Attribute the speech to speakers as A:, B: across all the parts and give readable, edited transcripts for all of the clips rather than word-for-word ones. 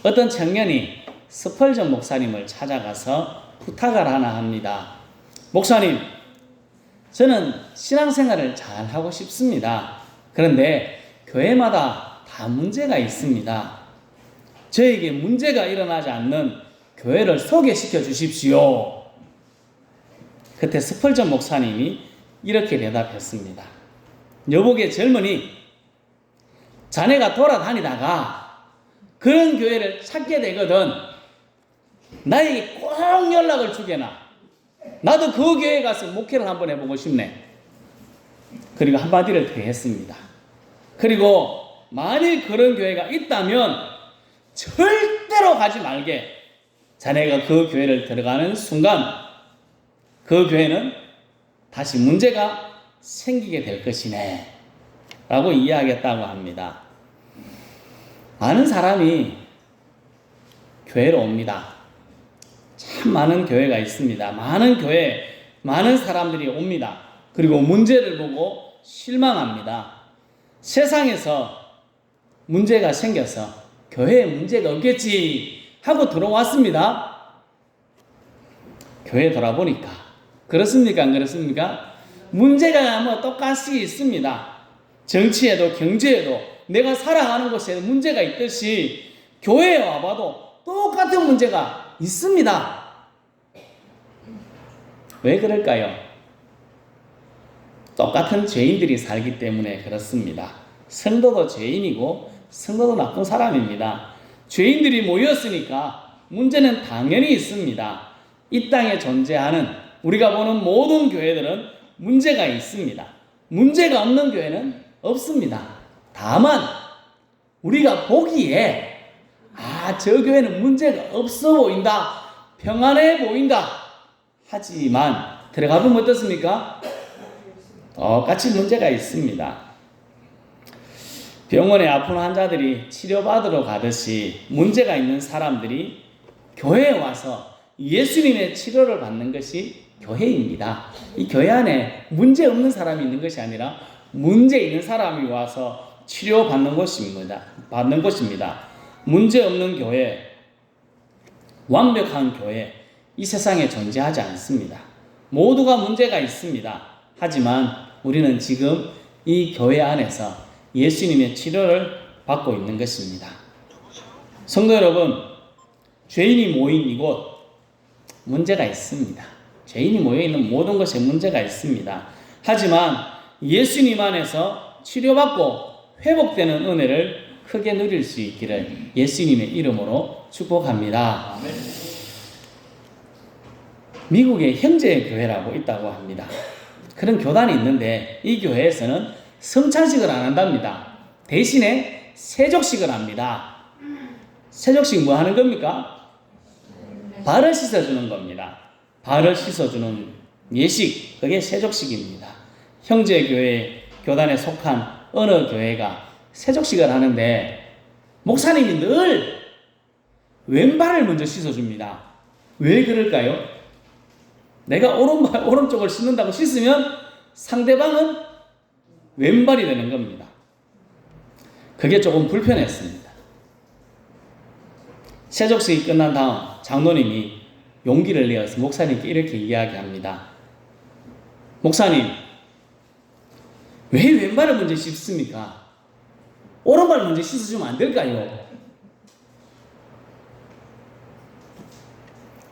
A: 어떤 청년이 스펄전 목사님을 찾아가서 부탁을 하나 합니다. 목사님, 저는 신앙생활을 잘 하고 싶습니다. 그런데 교회마다 다 문제가 있습니다. 저에게 문제가 일어나지 않는 교회를 소개시켜 주십시오. 그때 스펄전 목사님이 이렇게 대답했습니다. 여복의 젊은이, 자네가 돌아다니다가 그런 교회를 찾게 되거든 나에게 꼭 연락을 주게나. 나도 그 교회에 가서 목회를 한번 해보고 싶네. 그리고 한마디를 더 했습니다. 그리고 만일 그런 교회가 있다면 절대로 가지 말게. 자네가 그 교회를 들어가는 순간 그 교회는 다시 문제가 생기게 될 것이네 라고 이야기했다고 합니다. 많은 사람이 교회로 옵니다. 참 많은 교회가 있습니다. 많은 교회, 많은 사람들이 옵니다. 그리고 문제를 보고 실망합니다. 세상에서 문제가 생겨서 교회에 문제가 없겠지 하고 들어왔습니다. 교회 돌아보니까 그렇습니까? 안 그렇습니까? 문제가 뭐 똑같이 있습니다. 정치에도 경제에도 내가 살아가는 곳에 문제가 있듯이 교회에 와봐도 똑같은 문제가 있습니다. 왜 그럴까요? 똑같은 죄인들이 살기 때문에 그렇습니다. 성도도 죄인이고 성도도 나쁜 사람입니다. 죄인들이 모였으니까 문제는 당연히 있습니다. 이 땅에 존재하는 우리가 보는 모든 교회들은 문제가 있습니다. 문제가 없는 교회는 없습니다. 다만 우리가 보기에 저 교회는 문제가 없어 보인다, 평안해 보인다 하지만 들어가 보면 어떻습니까? 똑같이 문제가 있습니다. 병원에 아픈 환자들이 치료받으러 가듯이 문제가 있는 사람들이 교회에 와서 예수님의 치료를 받는 것이 교회입니다. 이 교회 안에 문제 없는 사람이 있는 것이 아니라 문제 있는 사람이 와서 치료받는 것입니다. 문제 없는 교회, 완벽한 교회, 이 세상에 존재하지 않습니다. 모두가 문제가 있습니다. 하지만 우리는 지금 이 교회 안에서 예수님의 치료를 받고 있는 것입니다. 성도 여러분, 죄인이 모인 이곳 문제가 있습니다. 죄인이 모여있는 모든 것에 문제가 있습니다. 하지만 예수님 안에서 치료받고 회복되는 은혜를 크게 누릴 수 있기를 예수님의 이름으로 축복합니다. 미국에 형제교회라고 있다고 합니다. 그런 교단이 있는데 이 교회에서는 성찬식을 안 한답니다. 대신에 세족식을 합니다. 세족식 뭐 하는 겁니까? 발을 씻어주는 겁니다. 발을 씻어주는 예식, 그게 세족식입니다. 형제교회 교단에 속한 어느 교회가 세족식을 하는데 목사님이 늘 왼발을 먼저 씻어줍니다. 왜 그럴까요? 내가 오른쪽을 씻는다고 씻으면 상대방은 왼발이 되는 겁니다. 그게 조금 불편했습니다. 세족식이 끝난 다음 장로님이 용기를 내어서 목사님께 이렇게 이야기합니다. 목사님, 왜 왼발을 먼저 씻습니까? 오른발을 먼저 씻어주면 안 될까요?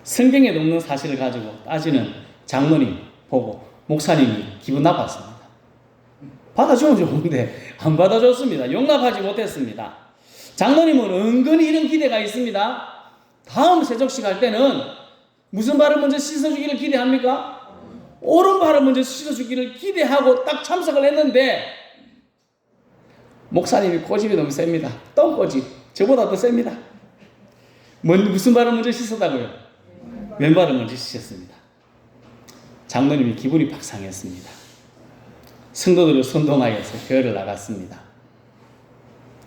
A: 성경에 없는 사실을 가지고 따지는 장로님 보고 목사님이 기분 나빴습니다. 받아주면 좋은데 안 받아줬습니다. 용납하지 못했습니다. 장로님은 은근히 이런 기대가 있습니다. 다음 세족식 할 때는 무슨 발을 먼저 씻어주기를 기대합니까? 오른발을 먼저 씻어주기를 기대하고 딱 참석을 했는데 목사님이 고집이 너무 셉니다. 똥고집. 저보다 더 셉니다. 무슨 발을 먼저 씻었다고요? 왼발을 먼저 씻었습니다. 장로님이 기분이 팍 상했습니다. 성도들을 선동하여서 교회를 나갔습니다.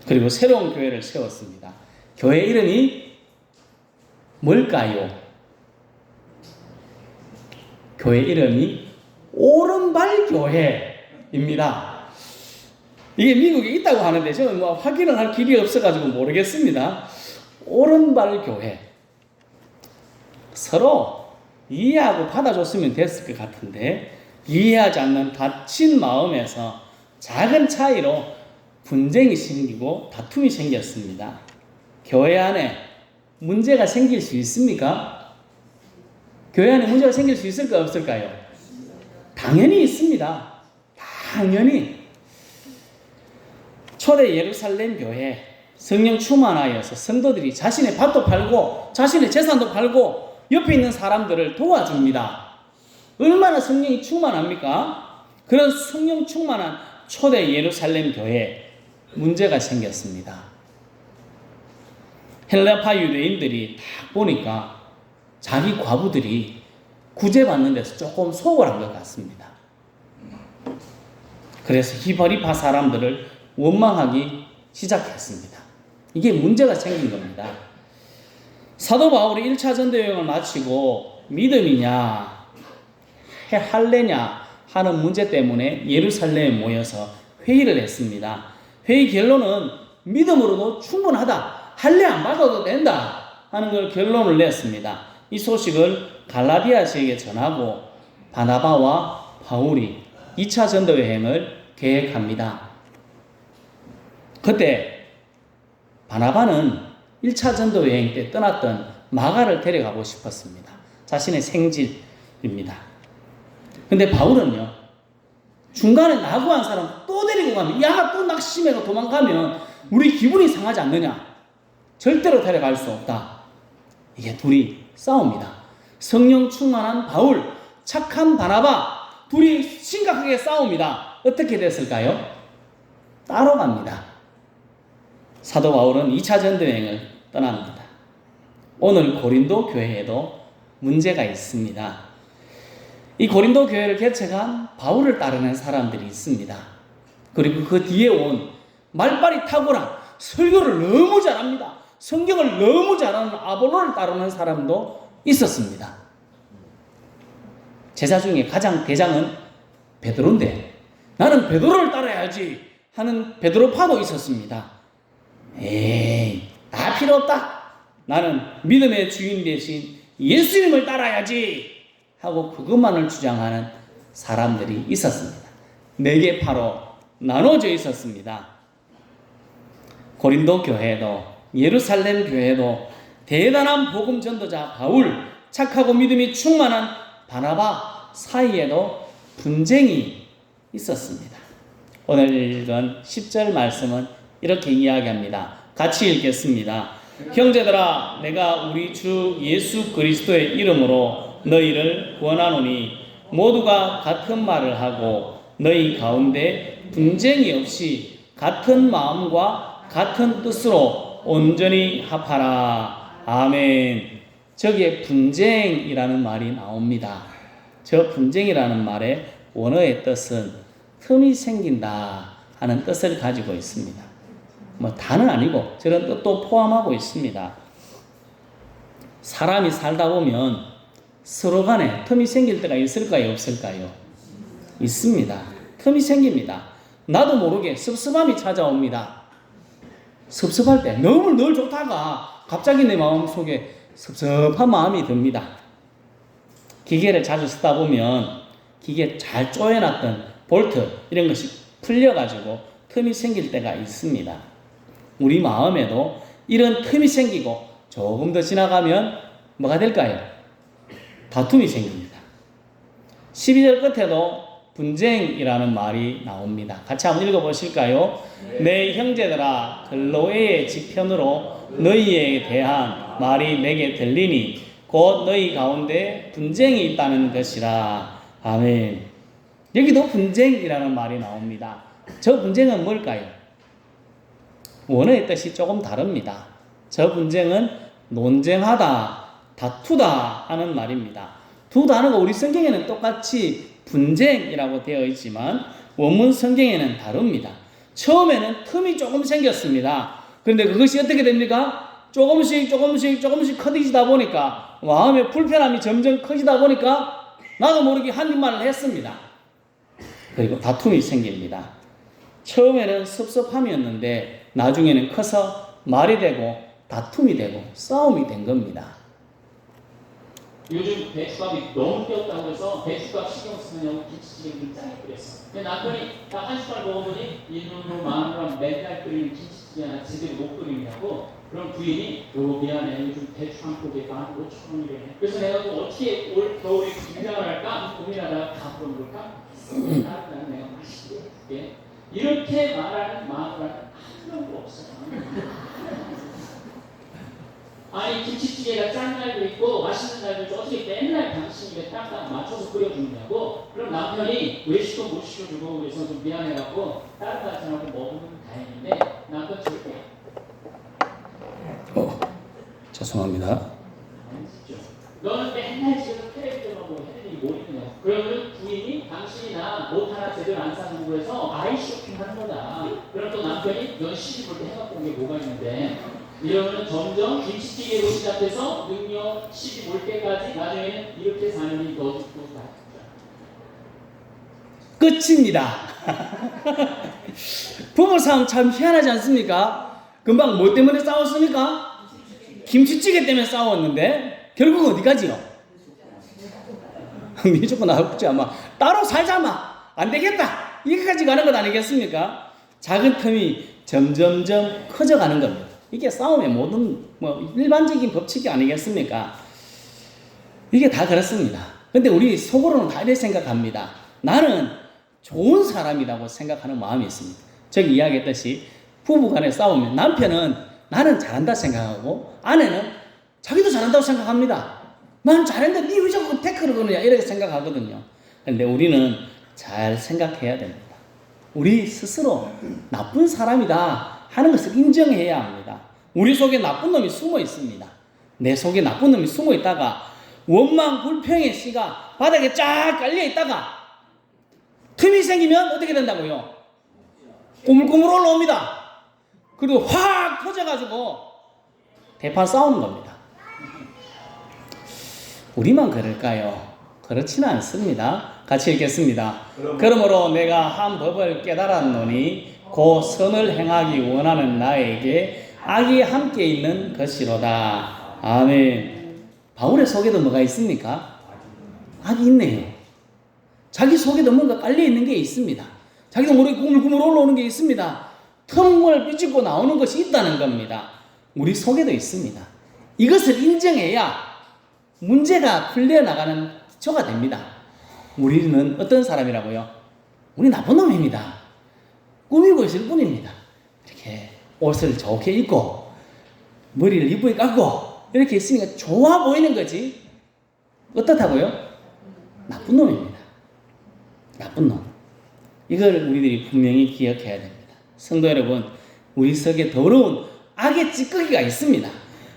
A: 그리고 새로운 교회를 세웠습니다. 교회 이름이 뭘까요? 교회 이름이 오른발 교회입니다. 이게 미국에 있다고 하는데 저는 확인을 할 길이 없어가지고 모르겠습니다. 오른발 교회. 서로 이해하고 받아줬으면 됐을 것 같은데 이해하지 않는 닫힌 마음에서 작은 차이로 분쟁이 생기고 다툼이 생겼습니다. 교회 안에 문제가 생길 수 있습니까? 교회 안에 문제가 생길 수 있을까요? 없을까요? 당연히 있습니다. 당연히. 초대 예루살렘 교회 성령 충만하여서 성도들이 자신의 밭도 팔고 자신의 재산도 팔고 옆에 있는 사람들을 도와줍니다. 얼마나 성령이 충만합니까? 그런 성령 충만한 초대 예루살렘 교회에 문제가 생겼습니다. 헬라파 유대인들이 딱 보니까 자기 과부들이 구제받는 데서 조금 소홀한 것 같습니다. 그래서 히바리파 사람들을 원망하기 시작했습니다. 이게 문제가 생긴 겁니다. 사도 바울이 1차 전도 여행을 마치고 믿음이냐 할례냐 하는 문제 때문에 예루살렘에 모여서 회의를 했습니다. 회의 결론은 믿음으로도 충분하다. 할례 안 받아도 된다 하는 걸 결론을 냈습니다. 이 소식을 갈라디아 지역에 전하고 바나바와 바울이 2차 전도 여행을 계획합니다. 그때 바나바는 1차 전도 여행 때 떠났던 마가를 데려가고 싶었습니다. 자신의 생질입니다. 근데 바울은요, 중간에 낙오한 사람 또 데리고 가면, 야, 또 낙심해서 도망가면 우리 기분이 상하지 않느냐? 절대로 데려갈 수 없다. 이게 둘이 싸웁니다. 성령 충만한 바울, 착한 바나바, 둘이 심각하게 싸웁니다. 어떻게 됐을까요? 따로 갑니다. 사도 바울은 2차 전도여행을 떠납니다. 오늘 고린도 교회에도 문제가 있습니다. 이 고린도 교회를 개척한 바울을 따르는 사람들이 있습니다. 그리고 그 뒤에 온 말빨이 탁월한 설교를 너무 잘합니다. 성경을 너무 잘하는 아볼로를 따르는 사람도 있었습니다. 제자 중에 가장 대장은 베드로인데 나는 베드로를 따라야지 하는 베드로파도 있었습니다. 에이, 다 필요 없다. 나는 믿음의 주인 대신 예수님을 따라야지 하고 그것만을 주장하는 사람들이 있었습니다. 4개 파로 나눠져 있었습니다. 고린도 교회도 예루살렘 교회도 대단한 복음 전도자 바울, 착하고 믿음이 충만한 바나바 사이에도 분쟁이 있었습니다. 오늘 읽은 10절 말씀은 이렇게 이야기합니다. 같이 읽겠습니다. 형제들아, 내가 우리 주 예수 그리스도의 이름으로 너희를 권하노니 모두가 같은 말을 하고 너희 가운데 분쟁이 없이 같은 마음과 같은 뜻으로 온전히 합하라. 아멘. 저기에 분쟁이라는 말이 나옵니다. 저 분쟁이라는 말의 원어의 뜻은 틈이 생긴다 하는 뜻을 가지고 있습니다. 다는 아니고 저런 뜻도 포함하고 있습니다. 사람이 살다 보면 서로 간에 틈이 생길 때가 있을까요? 없을까요? 있습니다. 틈이 생깁니다. 나도 모르게 섭섭함이 찾아옵니다. 섭섭할 때 너무 늘 좋다가 갑자기 내 마음속에 섭섭한 마음이 듭니다. 기계를 자주 쓰다 보면 기계 잘 조여놨던 볼트 이런 것이 풀려가지고 틈이 생길 때가 있습니다. 우리 마음에도 이런 틈이 생기고 조금 더 지나가면 뭐가 될까요? 다툼이 생깁니다. 12절 끝에도 분쟁이라는 말이 나옵니다. 같이 한번 읽어보실까요? 내 형제들아, 글로에의 지편으로 너희에 대한 말이 내게 들리니 곧 너희 가운데 분쟁이 있다는 것이라. 아멘. 여기도 분쟁이라는 말이 나옵니다. 저 분쟁은 뭘까요? 원어의 뜻이 조금 다릅니다. 저 분쟁은 논쟁하다, 다투다 하는 말입니다. 두 단어가 우리 성경에는 똑같이 분쟁이라고 되어 있지만 원문 성경에는 다릅니다. 처음에는 틈이 조금 생겼습니다. 그런데 그것이 어떻게 됩니까? 조금씩 커지다 보니까 마음의 불편함이 점점 커지다 보니까 나도 모르게 한 말을 했습니다. 그리고 다툼이 생깁니다. 처음에는 섭섭함이었는데 나중에는 커서 말이 되고 다툼이 되고 싸움이 된 겁니다.
B: 요즘 배추값이 너무 뛰었다고 해서 배추값 신경 쓰느냐고 김치찌개를 짜게 끓였어. 근데 남편이 딱 한 숟갈 먹어보니 이놈으로 마누라랑 맨날 끓이는 김치찌개 하나 제대로 못 끓이냐고. 그럼 부인이 미안해 요즘 배추 한 포기에 15,000원이래. 그래서 내가 또 어떻게 올 겨울에 김장을 할까 고민하다가 다 물어볼까? 나는 내가 맛있게 해줄게. 이렇게 말하는 마누라는 한 명도 없어요. 아니 김치찌개가 짠 날도 있고 맛있는 날도 있고 어떻게 맨날 당신이 입에 딱딱 맞춰서 끓여주느냐고. 그럼 남편이 외식도 못 시켜주고 그래서 좀 미안해갖고 다른 반찬하고 먹으면 다행인데 남편 절대
A: 죄송합니다.
B: 아니죠. 너는 맨날 집에서 텔레비전만 보고 해야 일이 뭐 있느냐. 그러면 부인이 당신이나 옷 하나 제대로 안 사는 거에서 아이 쇼핑 하는 거다. 그럼 또 남편이 넌 시집 볼 때 해갖고 온 게 뭐가 있는데. 이러면 점점 김치찌개로 시작해서 능력 시집 올 때까지 나중에는 이렇게 사는 이 너 죽고 다
A: 끝입니다. 부부싸움 참 희한하지 않습니까? 금방 뭐 때문에 싸웠습니까? 김치찌개 때문에 싸웠는데 결국 어디 가지요? 니 죽고 나 죽지 아마 따로 살자마 안 되겠다 여기까지 가는 것 아니겠습니까? 작은 틈이 점점점 커져가는 겁니다. 이게 싸움의 모든 일반적인 법칙이 아니겠습니까? 이게 다 그렇습니다. 근데 우리 속으로는 다 이렇게 생각합니다. 나는 좋은 사람이라고 생각하는 마음이 있습니다. 저기 이야기했듯이 부부간에 싸우면 남편은 나는 잘한다 생각하고 아내는 자기도 잘한다고 생각합니다. 나는 잘했는데 니 왜 자꾸 태클을 거느냐 이렇게 생각하거든요. 근데 우리는 잘 생각해야 됩니다. 우리 스스로 나쁜 사람이다 하는 것을 인정해야 합니다. 우리 속에 나쁜 놈이 숨어 있습니다. 내 속에 나쁜 놈이 숨어 있다가 원망 불평의 씨가 바닥에 쫙 깔려 있다가 틈이 생기면 어떻게 된다고요? 꾸물꾸물 올라옵니다. 그리고 확 터져가지고 대판 싸우는 겁니다. 우리만 그럴까요? 그렇지는 않습니다. 같이 읽겠습니다. 그러므로 내가 한 법을 깨달았노니 그 선을 행하기 원하는 나에게 악이 함께 있는 것이로다. 아멘. 바울의 속에도 뭐가 있습니까? 악이 있네요. 자기 속에도 뭔가 깔려있는 게 있습니다. 자기도 모르게 꾸물꾸물 올라오는 게 있습니다. 틈을 비집고 나오는 것이 있다는 겁니다. 우리 속에도 있습니다. 이것을 인정해야 문제가 풀려나가는 기초가 됩니다. 우리는 어떤 사람이라고요? 우리 나쁜 놈입니다. 꾸미고 있을 뿐입니다. 이렇게 옷을 좋게 입고 머리를 이쁘게 깎고 이렇게 있으니까 좋아 보이는 거지 어떻다고요? 나쁜 놈입니다. 나쁜 놈. 이걸 우리들이 분명히 기억해야 됩니다. 성도 여러분, 우리 속에 더러운 악의 찌꺼기가 있습니다.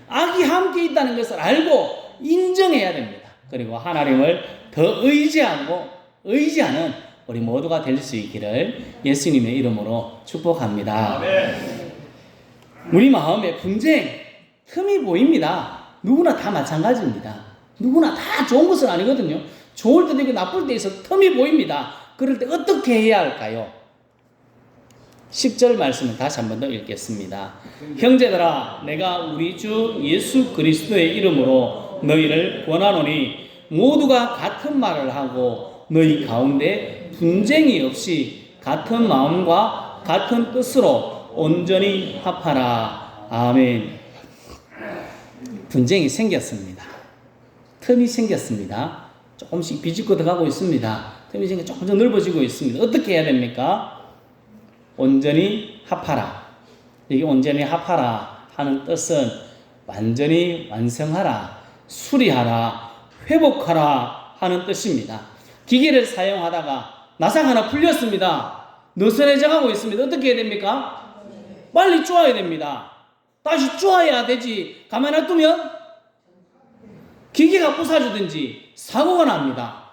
A: 악이 함께 있다는 것을 알고 인정해야 됩니다. 그리고 하나님을 더 의지하는 우리 모두가 될 수 있기를 예수님의 이름으로 축복합니다. 아멘. 우리 마음에 분쟁, 틈이 보입니다. 누구나 다 마찬가지입니다. 누구나 다 좋은 것은 아니거든요. 좋을 때도 있고 나쁠 때 있어 틈이 보입니다. 그럴 때 어떻게 해야 할까요? 10절 말씀을 다시 한 번 더 읽겠습니다. 형제들아, 내가 우리 주 예수 그리스도의 이름으로 너희를 권하노니 모두가 같은 말을 하고 너희 가운데 분쟁이 없이 같은 마음과 같은 뜻으로 온전히 합하라. 아멘. 분쟁이 생겼습니다. 틈이 생겼습니다. 조금씩 비집고 들어가고 있습니다. 틈이 생겨 조금씩 넓어지고 있습니다. 어떻게 해야 됩니까? 온전히 합하라. 이게 온전히 합하라 하는 뜻은 완전히 완성하라, 수리하라, 회복하라 하는 뜻입니다. 기계를 사용하다가 나상 하나 풀렸습니다. 느슨해져 가고 있습니다. 어떻게 해야 됩니까? 빨리 쪼아야 됩니다. 다시 쪼아야 되지. 가만히 놔두면 기계가 부사지든지 사고가 납니다.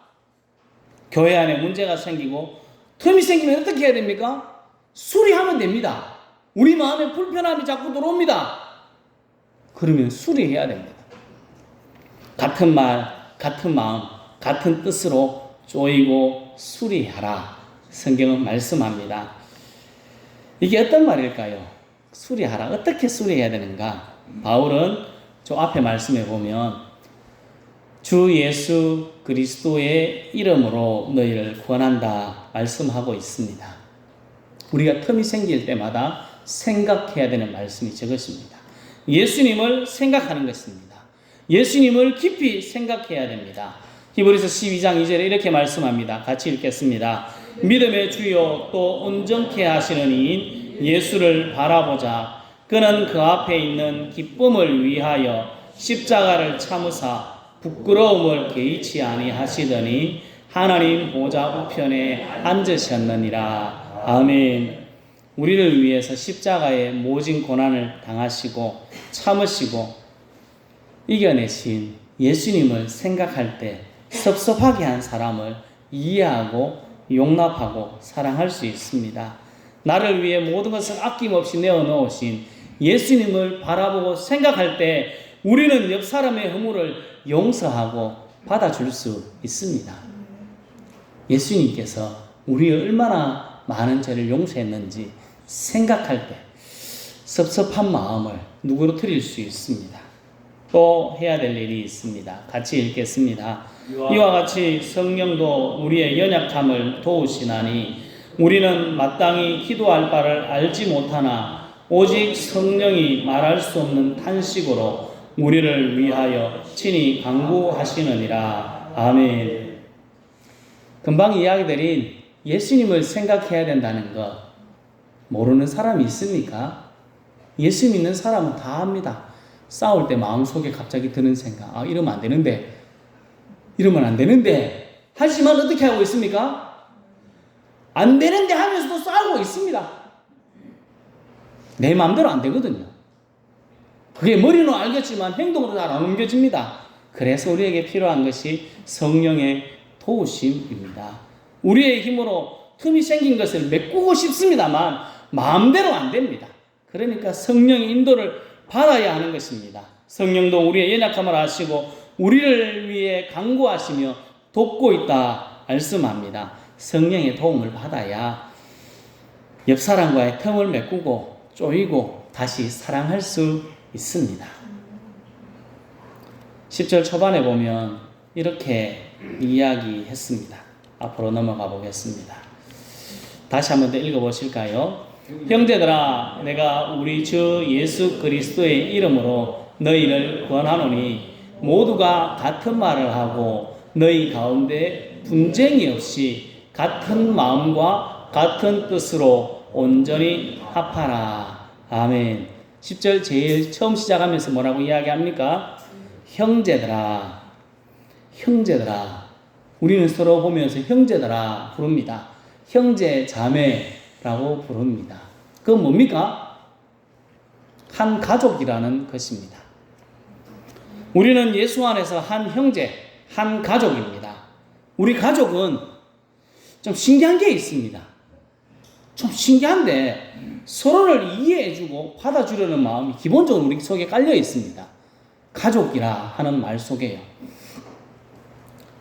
A: 교회 안에 문제가 생기고 틈이 생기면 어떻게 해야 됩니까? 수리하면 됩니다. 우리 마음에 불편함이 자꾸 들어옵니다. 그러면 수리해야 됩니다. 같은 말, 같은 마음, 같은 뜻으로 쪼이고 수리하라. 성경은 말씀합니다. 이게 어떤 말일까요? 수리하라. 어떻게 수리해야 되는가? 바울은 저 앞에 말씀해 보면 주 예수 그리스도의 이름으로 너희를 권한다 말씀하고 있습니다. 우리가 틈이 생길 때마다 생각해야 되는 말씀이 저것입니다. 예수님을 생각하는 것입니다. 예수님을 깊이 생각해야 됩니다. 히브리서 12장 2절에 이렇게 말씀합니다. 같이 읽겠습니다. 믿음의 주요 또 온전케 하시는 이인 예수를 바라보자. 그는 그 앞에 있는 기쁨을 위하여 십자가를 참으사 부끄러움을 개의치 아니하시더니 하나님 보좌 우편에 앉으셨느니라. 아멘. 우리를 위해서 십자가의 모진 고난을 당하시고 참으시고 이겨내신 예수님을 생각할 때 섭섭하게 한 사람을 이해하고 용납하고 사랑할 수 있습니다. 나를 위해 모든 것을 아낌없이 내어놓으신 예수님을 바라보고 생각할 때 우리는 옆 사람의 허물을 용서하고 받아줄 수 있습니다. 예수님께서 우리의 얼마나 많은 죄를 용서했는지 생각할 때 섭섭한 마음을 누구로 드릴 수 있습니다. 또 해야 될 일이 있습니다. 같이 읽겠습니다. 이와 같이 성령도 우리의 연약함을 도우시나니 우리는 마땅히 기도할 바를 알지 못하나 오직 성령이 말할 수 없는 탄식으로 우리를 위하여 친히 간구하시느니라. 아멘. 금방 이야기드린 예수님을 생각해야 된다는 것 모르는 사람이 있습니까? 예수 믿는 사람은 다 압니다. 싸울 때 마음속에 갑자기 드는 생각, 이러면 안 되는데, 이러면 안 되는데, 하지만 어떻게 하고 있습니까? 안 되는데 하면서도 싸우고 있습니다. 내 마음대로 안 되거든요. 그게 머리로 알겠지만 행동으로 잘 안 옮겨집니다. 그래서 우리에게 필요한 것이 성령의 도우심입니다. 우리의 힘으로 틈이 생긴 것을 메꾸고 싶습니다만 마음대로 안 됩니다. 그러니까 성령의 인도를 받아야 하는 것입니다. 성령도 우리의 연약함을 아시고 우리를 위해 간구하시며 돕고 있다 말씀합니다. 성령의 도움을 받아야 옆 사람과의 틈을 메꾸고 쪼이고 다시 사랑할 수 있습니다. 10절 초반에 보면 이렇게 이야기했습니다. 앞으로 넘어가 보겠습니다. 다시 한번 더 읽어보실까요? 형제들아, 내가 우리 주 예수 그리스도의 이름으로 너희를 권하노니 모두가 같은 말을 하고 너희 가운데 분쟁이 없이 같은 마음과 같은 뜻으로 온전히 합하라. 아멘. 10절 제일 처음 시작하면서 뭐라고 이야기합니까? 형제들아, 형제들아. 우리는 서로 보면서 형제들아 부릅니다. 형제, 자매라고 부릅니다. 그건 뭡니까? 한 가족이라는 것입니다. 우리는 예수 안에서 한 형제, 한 가족입니다. 우리 가족은 좀 신기한 게 있습니다. 좀 신기한데 서로를 이해해주고 받아주려는 마음이 기본적으로 우리 속에 깔려 있습니다. 가족이라 하는 말 속에요.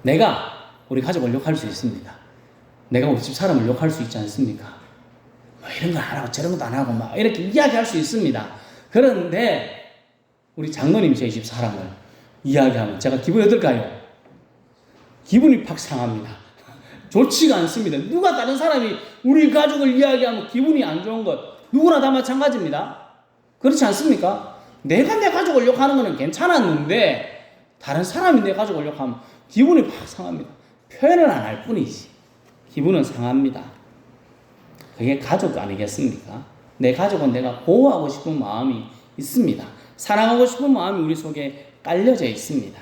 A: 내가 우리 가족을 욕할 수 있습니다. 내가 우리 집 사람을 욕할 수 있지 않습니까? 뭐 이런 건 안 하고 저런 것도 안 하고 막 이렇게 이야기할 수 있습니다. 그런데 우리 장로님이 저희 집 사람을 이야기하면 제가 기분이 어떨까요? 기분이 팍 상합니다. 좋지가 않습니다. 누가 다른 사람이 우리 가족을 이야기하면 기분이 안 좋은 것 누구나 다 마찬가지입니다. 그렇지 않습니까? 내가 내 가족을 욕하는 것은 괜찮았는데 다른 사람이 내 가족을 욕하면 기분이 팍 상합니다. 표현은 안 할 뿐이지 기분은 상합니다. 그게 가족 아니겠습니까? 내 가족은 내가 보호하고 싶은 마음이 있습니다. 사랑하고 싶은 마음이 우리 속에 깔려져 있습니다.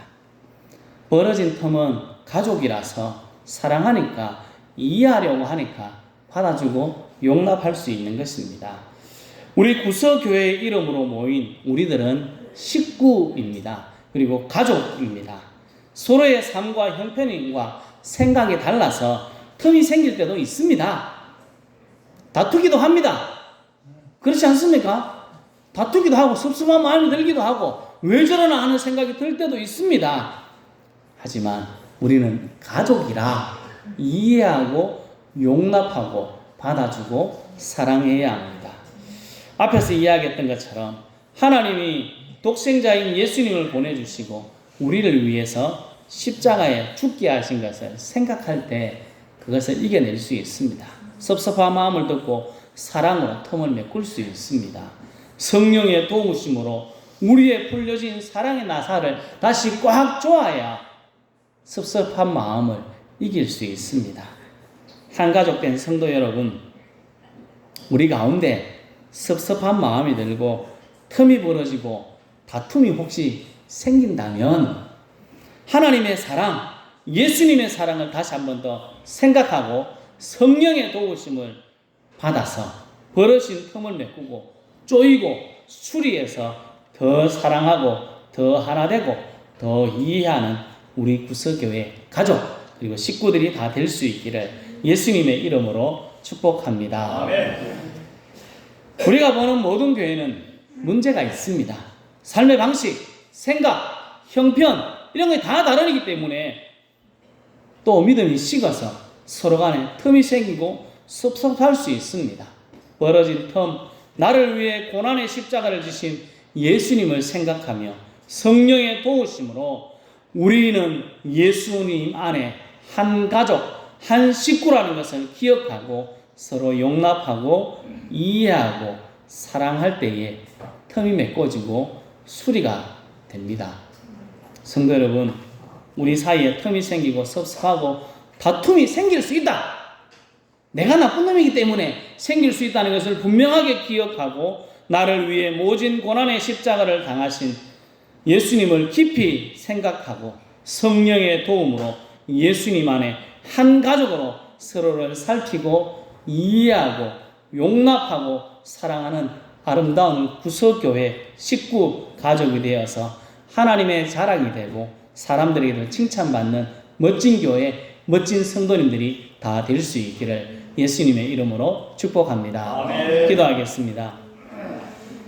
A: 벌어진 틈은 가족이라서 사랑하니까 이해하려고 하니까 받아주고 용납할 수 있는 것입니다. 우리 구서교회의 이름으로 모인 우리들은 식구입니다. 그리고 가족입니다. 서로의 삶과 형편과 생각이 달라서 틈이 생길 때도 있습니다. 다투기도 합니다. 그렇지 않습니까? 다투기도 하고 섭섭한 마음이 들기도 하고 왜 저러나 하는 생각이 들 때도 있습니다. 하지만 우리는 가족이라 이해하고 용납하고 받아주고 사랑해야 합니다. 앞에서 이야기했던 것처럼 하나님이 독생자인 예수님을 보내주시고 우리를 위해서 십자가에 죽게 하신 것을 생각할 때 그것을 이겨낼 수 있습니다. 섭섭한 마음을 듣고 사랑으로 틈을 메꿀 수 있습니다. 성령의 도우심으로 우리의 풀려진 사랑의 나사를 다시 꽉 조아야 섭섭한 마음을 이길 수 있습니다. 한가족된 성도 여러분, 우리 가운데 섭섭한 마음이 들고 틈이 벌어지고 다툼이 혹시 생긴다면 하나님의 사랑, 예수님의 사랑을 다시 한 번 더 생각하고 성령의 도우심을 받아서 벌어진 틈을 메꾸고 쪼이고 수리해서 더 사랑하고 더 하나 되고 더 이해하는 우리 구서교회 가족 그리고 식구들이 다 될 수 있기를 예수님의 이름으로 축복합니다.
C: 아멘.
A: 우리가 보는 모든 교회는 문제가 있습니다. 삶의 방식, 생각, 형편 이런 게 다 다르기 때문에 또 믿음이 식어서 서로 간에 틈이 생기고 섭섭할 수 있습니다. 벌어진 틈, 나를 위해 고난의 십자가를 지신 예수님을 생각하며 성령의 도우심으로 우리는 예수님 안에 한 가족, 한 식구라는 것을 기억하고 서로 용납하고 이해하고 사랑할 때에 틈이 메꿔지고 수리가 됩니다. 성도 여러분, 우리 사이에 틈이 생기고 섭섭하고 다툼이 생길 수 있다. 내가 나쁜 놈이기 때문에 생길 수 있다는 것을 분명하게 기억하고 나를 위해 모진 고난의 십자가를 당하신 예수님을 깊이 생각하고 성령의 도움으로 예수님 안에 한 가족으로 서로를 살피고 이해하고 용납하고 사랑하는 아름다운 구서교회 식구 가족이 되어서 하나님의 자랑이 되고 사람들에게도 칭찬받는 멋진 교회, 멋진 성도님들이 다 될 수 있기를 예수님의 이름으로 축복합니다.
C: 아멘.
A: 기도하겠습니다.